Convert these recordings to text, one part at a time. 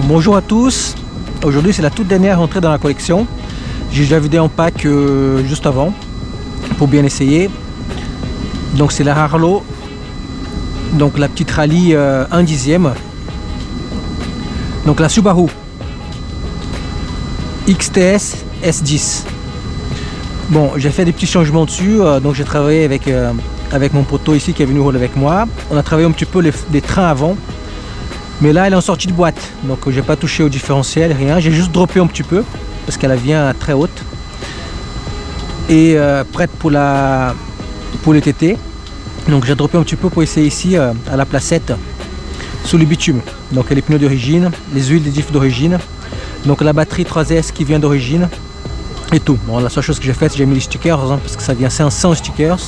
Bonjour à tous, aujourd'hui c'est la toute dernière entrée dans la collection. J'ai déjà vidé en pack juste avant pour bien essayer. Donc c'est la Harlow, donc la petite rallye 1/10. Donc la Subaru XTS S10. Bon, j'ai fait des petits changements dessus, donc j'ai travaillé avec mon poteau ici qui est venu rouler avec moi. On a travaillé un petit peu les trains avant. Mais là elle est en sortie de boîte, donc j'ai pas touché au différentiel, rien, j'ai juste droppé un petit peu parce qu'elle vient très haute et prête pour les TT. Donc j'ai droppé un petit peu pour essayer ici à la placette sous le bitume. Donc les pneus d'origine, les huiles des diffs d'origine, donc la batterie 3S qui vient d'origine et tout. Bon, la seule chose que j'ai faite, c'est que j'ai mis les stickers parce que ça vient sans stickers.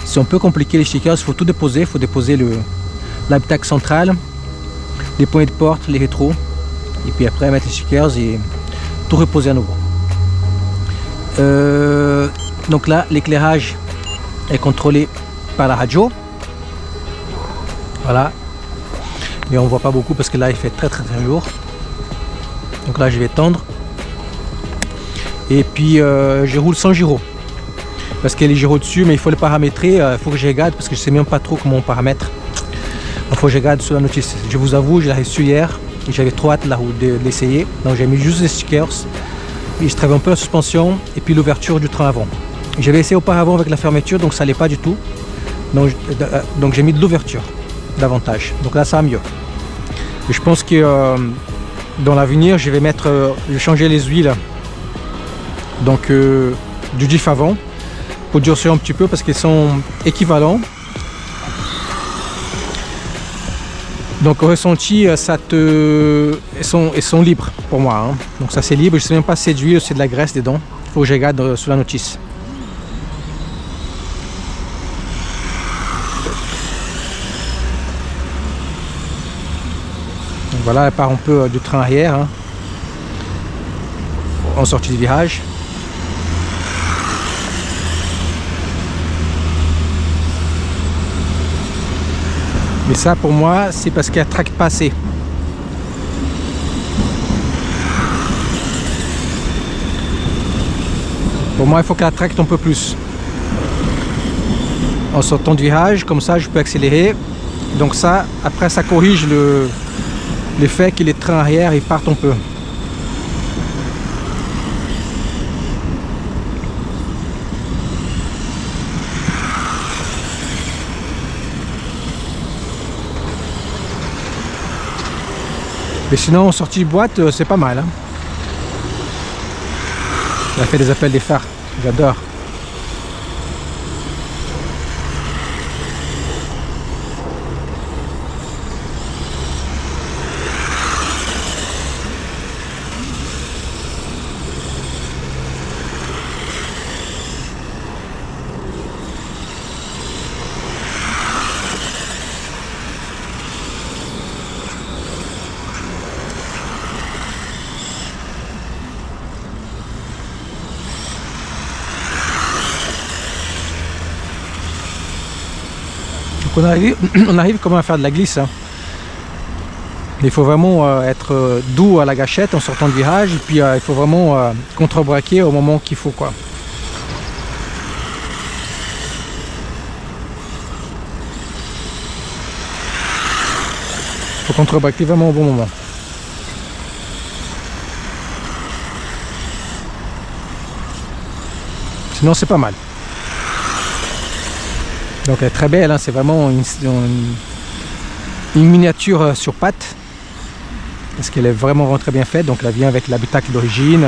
C'est un peu compliqué les stickers, il faut tout déposer, il faut déposer l'habitacle central, les poignées de porte, les rétros, et puis après mettre les stickers et tout reposer à nouveau. Donc là l'éclairage est contrôlé par la radio, voilà, mais on voit pas beaucoup parce que là il fait très jour. Donc là je vais tendre et puis je roule sans gyro parce qu'il y a les gyros dessus, mais il faut les paramétrer, il faut que je regarde parce que je sais même pas trop comment on paramètre. Il faut que je regarde sur la notice. Je vous avoue, je l'ai reçu hier et j'avais trop hâte là de l'essayer. Donc j'ai mis juste les stickers et je travaille un peu la suspension et puis l'ouverture du train avant. J'avais essayé auparavant avec la fermeture, donc ça n'allait pas du tout. Donc j'ai mis de l'ouverture davantage. Donc là ça va mieux. Et je pense que dans l'avenir, je vais changer les huiles donc du diff avant pour durcir un petit peu parce qu'ils sont équivalents. Donc au ressenti, ils sont libres pour moi. Hein. Donc ça c'est libre, je ne sais même pas si c'est d'huile ou c'est de la graisse dedans. Il faut que je regarde sous la notice. Donc voilà, elle part un peu du train arrière, hein, en sortie de virage. Mais ça pour moi c'est parce qu'elle traque pas assez. Pour moi il faut qu'elle tracte un peu plus. En sortant de virage, comme ça je peux accélérer. Donc ça, après ça corrige l'effet que les trains arrière ils partent un peu. Mais sinon en sortie de boîte c'est pas mal. Hein. Elle a fait des appels des phares, j'adore. On arrive comment à faire de la glisse. Hein. Il faut vraiment être doux à la gâchette en sortant de virage et puis il faut vraiment contre-braquer au moment qu'il faut quoi. Il faut contre-braquer vraiment au bon moment. Sinon c'est pas mal. Donc elle est très belle, hein, c'est vraiment une miniature sur pattes. Parce qu'elle est vraiment très bien faite. Donc elle vient avec l'habitacle d'origine,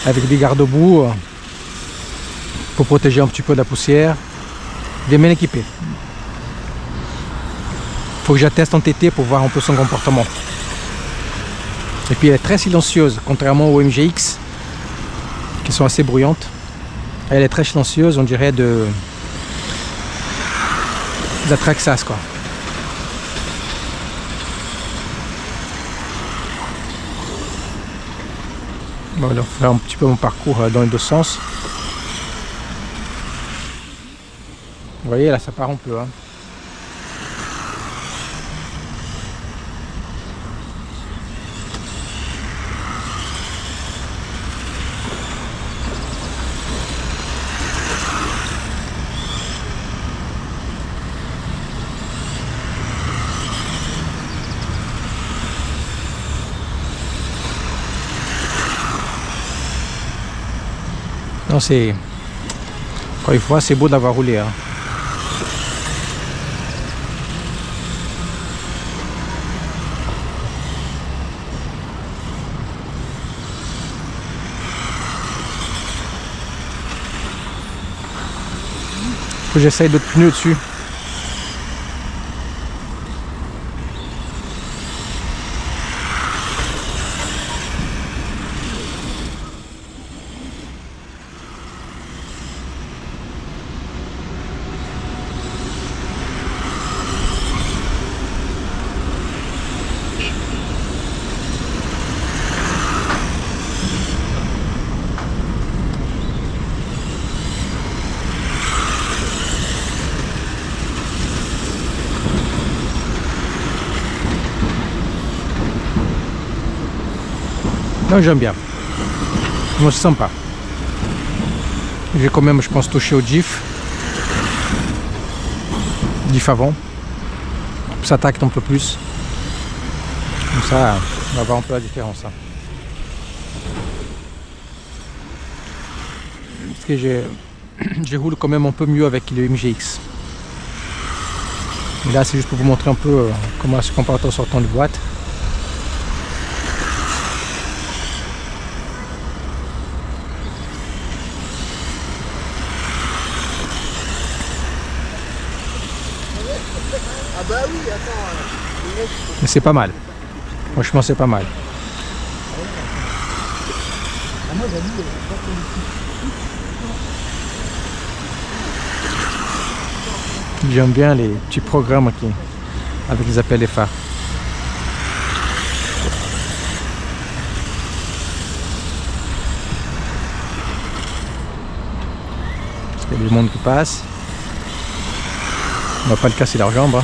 avec des garde-boue pour protéger un petit peu de la poussière. Bien équipée. Il faut que j'atteste en TT pour voir un peu son comportement. Et puis elle est très silencieuse, contrairement aux MGX qui sont assez bruyantes. Elle est très silencieuse, on dirait de la Traxxas quoi. Bon, on va faire un petit peu mon parcours dans les deux sens. Vous voyez là ça part un peu. Hein. Non, c'est... Encore une fois, c'est beau d'avoir roulé. Hein. Faut que j'essaye d'autres pneus dessus. Non, j'aime bien. Moi, je sens pas. J'ai quand même, je pense, touché au diff. Diff avant. Ça tacte un peu plus. Comme ça, on va voir un peu la différence. Hein. Parce que je roule quand même un peu mieux avec le MGX. Et là, c'est juste pour vous montrer un peu comment se comporte en sortant de boîte. Ah bah oui, attends. Mais c'est pas mal. Franchement, c'est pas mal. J'aime bien les petits programmes qui, avec les appels et phares. Il y a du monde qui passe. On va pas le casser leurs jambes. Hein.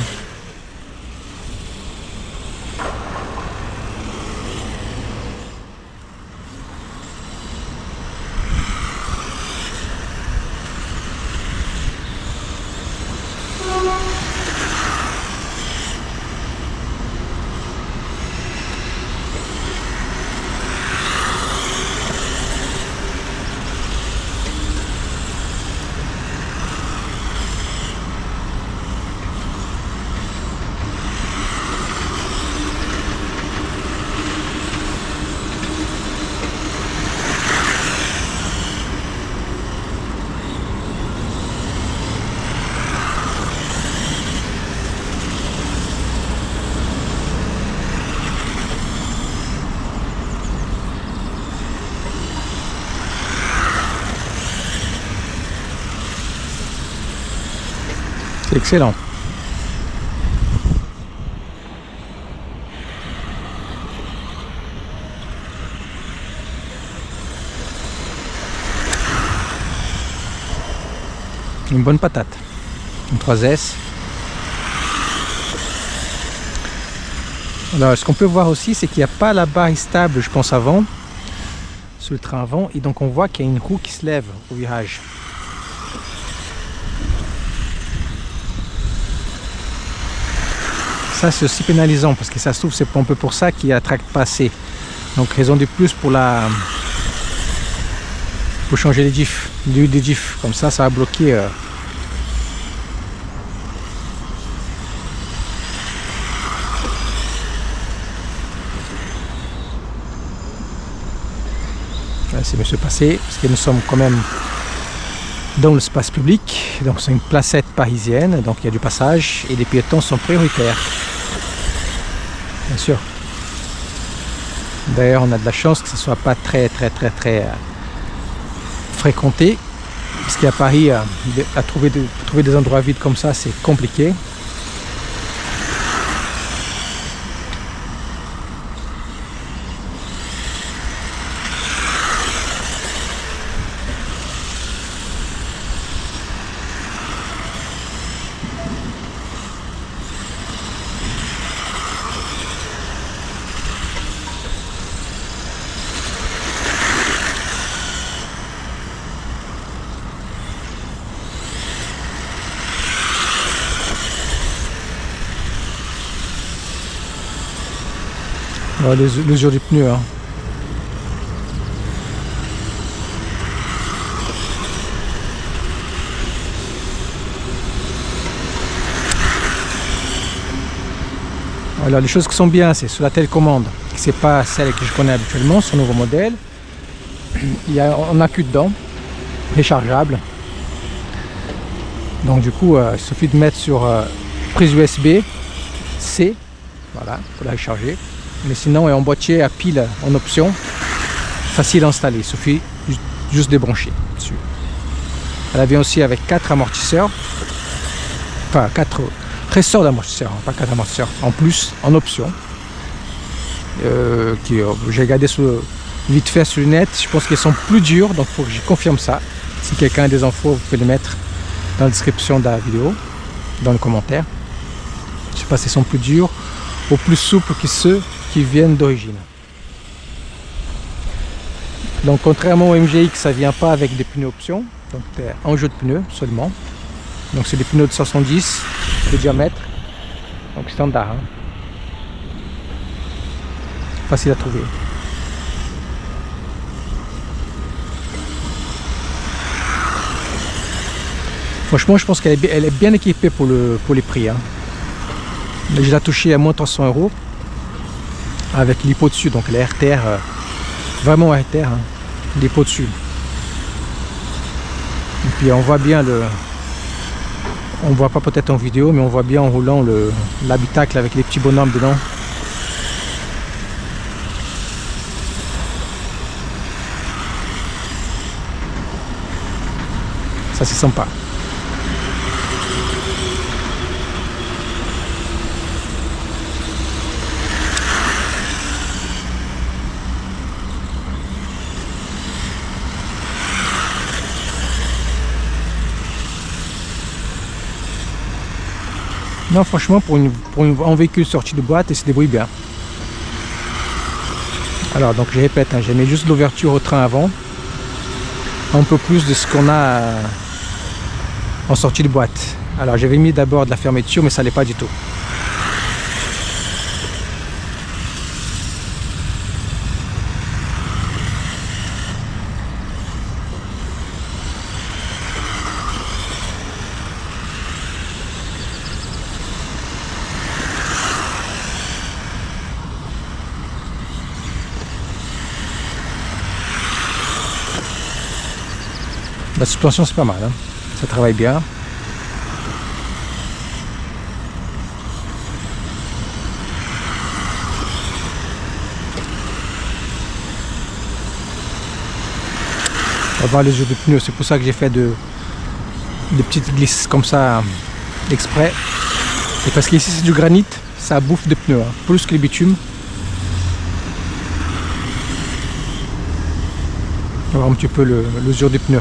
C'est excellent. Une bonne patate. Une 3S. Alors, ce qu'on peut voir aussi, c'est qu'il n'y a pas la barre stable, je pense, avant, sur le train avant, et donc on voit qu'il y a une roue qui se lève au virage. Ça, c'est aussi pénalisant, parce que ça se trouve, c'est un peu pour ça qu'il y a tracte pas assez. Donc, raison de plus pour pour changer les diffs, des diffs. Comme ça va bloquer. C'est mieux se passer parce que nous sommes quand même dans l'espace public, donc c'est une placette parisienne, donc il y a du passage et les piétons sont prioritaires, bien sûr. D'ailleurs, on a de la chance que ce soit pas très fréquenté, parce qu'à Paris, trouver des endroits vides comme ça, c'est compliqué. L'usure du pneu. Hein. Alors les choses qui sont bien, c'est sur la télécommande, c'est pas celle que je connais habituellement, son nouveau modèle. On a cul dedans, rechargeable. Donc du coup, il suffit de mettre sur prise USB-C, voilà, pour la recharger. Mais sinon, est en boîtier à pile en option, facile à installer, il suffit juste de brancher dessus. Elle vient aussi avec 4 amortisseurs, enfin 4 ressorts d'amortisseurs, pas 4 amortisseurs, en plus, en option. J'ai regardé vite fait sur le net, je pense qu'ils sont plus durs, donc il faut que je confirme ça. Si quelqu'un a des infos, vous pouvez les mettre dans la description de la vidéo, dans le commentaire. Je sais pas s'ils sont plus durs ou plus souples que ceux qui viennent d'origine. Donc contrairement au MGX, ça vient pas avec des pneus option, donc un jeu de pneus seulement. Donc c'est des pneus de 70 de diamètre, donc standard, hein. Facile à trouver. Franchement, je pense qu'elle est bien équipée pour les prix, hein. Je l'ai touché à moins 300 € avec l'hypo dessus, donc la RTR, vraiment RTR, hein, l'hypo dessus. Et puis on voit bien on voit pas peut-être en vidéo, mais on voit bien en roulant l'habitacle avec les petits bonhommes dedans. Ça c'est sympa. Non, franchement, pour un véhicule sorti de boîte, il se débrouille bien. Alors, donc je répète, hein, j'ai mis juste l'ouverture au train avant, un peu plus de ce qu'on a en sortie de boîte. Alors, j'avais mis d'abord de la fermeture, mais ça l'est pas du tout. La suspension c'est pas mal, hein. Ça travaille bien. On va voir les jeux de pneus, c'est pour ça que j'ai fait des petites glisses comme ça exprès. Et parce qu'ici c'est du granit, ça bouffe des pneus, hein, plus que les bitumes. On va voir un petit peu l'usure des pneus.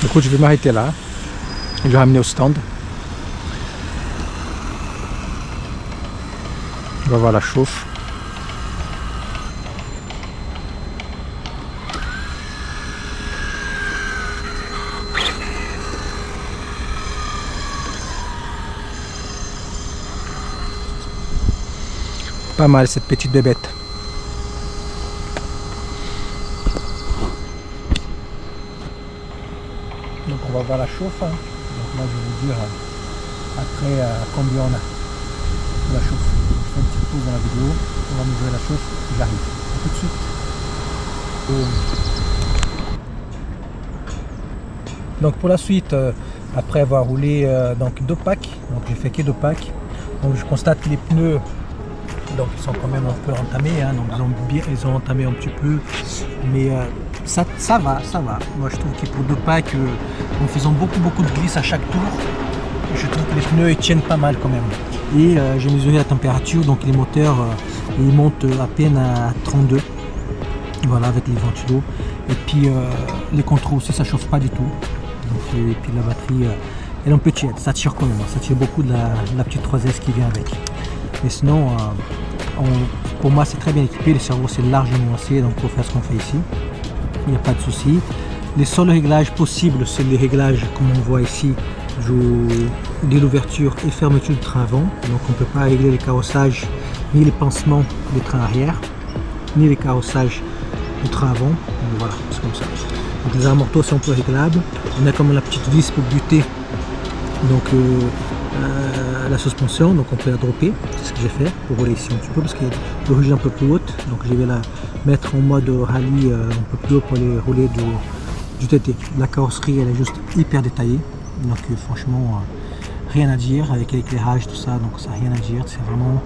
Écoute, je vais m'arrêter là. Je vais ramener au stand. On va voir la chauffe. Pas mal cette petite bébête. Donc on va voir la chauffe, hein. Donc moi je vais vous dire après combien on a la chauffe. Je fais une petite pause dans la vidéo, on va mesurer la chauffe, j'arrive. A tout de suite. Donc pour la suite, après avoir roulé donc 2 packs, donc j'ai fait que 2 packs, donc je constate que les pneus donc ils sont quand même un peu entamés, hein, donc ils ont entamé un petit peu, mais ça va. Moi je trouve que pour 2 packs, en faisant beaucoup de glisses à chaque tour, je trouve que les pneus ils tiennent pas mal quand même. Et j'ai mesuré la température, donc les moteurs ils montent à peine à 32, voilà, avec les ventilos. Et puis les contrôles aussi ça chauffe pas du tout. Donc, et puis la batterie elle est un peu tiède, ça tire quand même, ça tire beaucoup de la petite 3S qui vient avec. Mais sinon, pour moi c'est très bien équipé, le cerveau c'est largement assez, donc pour faire ce qu'on fait ici, il n'y a pas de souci. Les seuls réglages possibles, c'est les réglages comme on voit ici, de l'ouverture et fermeture du train avant. Donc on ne peut pas régler les carrossages ni les pansements des trains arrière, ni les carrossages du train avant. Donc voilà, c'est comme ça. Donc les amortos sont un peu réglables. On a comme la petite vis pour buter donc la suspension, donc on peut la dropper. C'est ce que j'ai fait pour rouler ici un petit peu parce qu'il y a l'origine un peu plus haute. Donc je vais la mettre en mode rallye un peu plus haut pour aller rouler du TT. La carrosserie elle est juste hyper détaillée. Donc franchement rien à dire avec l'éclairage, tout ça, donc ça n'a rien à dire. C'est vraiment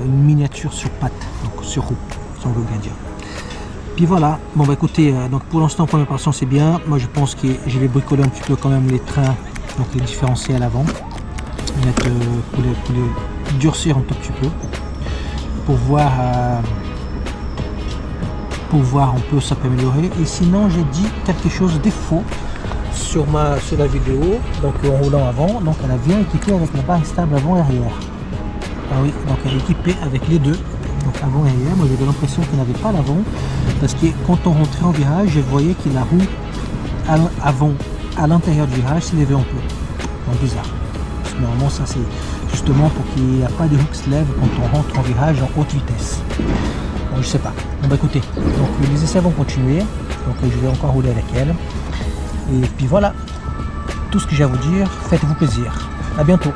une miniature sur pattes, donc sur roue, si on veut bien dire. Puis voilà, bon bah écoutez, donc pour l'instant première impression c'est bien. Moi je pense que je vais bricoler un petit peu quand même les trains, donc les différentiels avant, mettre, pour les durcir un tout petit peu, pour voir un peu ça peut améliorer. Et sinon j'ai dit quelque chose de faux sur la vidéo, donc en roulant avant, donc elle a bien équipée avec la barre stable avant et arrière. Ah oui, donc elle est équipée avec les deux. Donc avant et arrière, moi j'avais l'impression qu'il n'avait pas l'avant parce que quand on rentrait en virage, je voyais que la roue avant à l'intérieur du virage s'élevait un peu. Donc bizarre. Parce que normalement ça c'est justement pour qu'il n'y ait pas de roue qui se lève quand on rentre en virage en haute vitesse. Bon, je sais pas. Bon bah écoutez, donc les essais vont continuer. Donc je vais encore rouler avec elle. Et puis voilà, tout ce que j'ai à vous dire, faites-vous plaisir. À bientôt.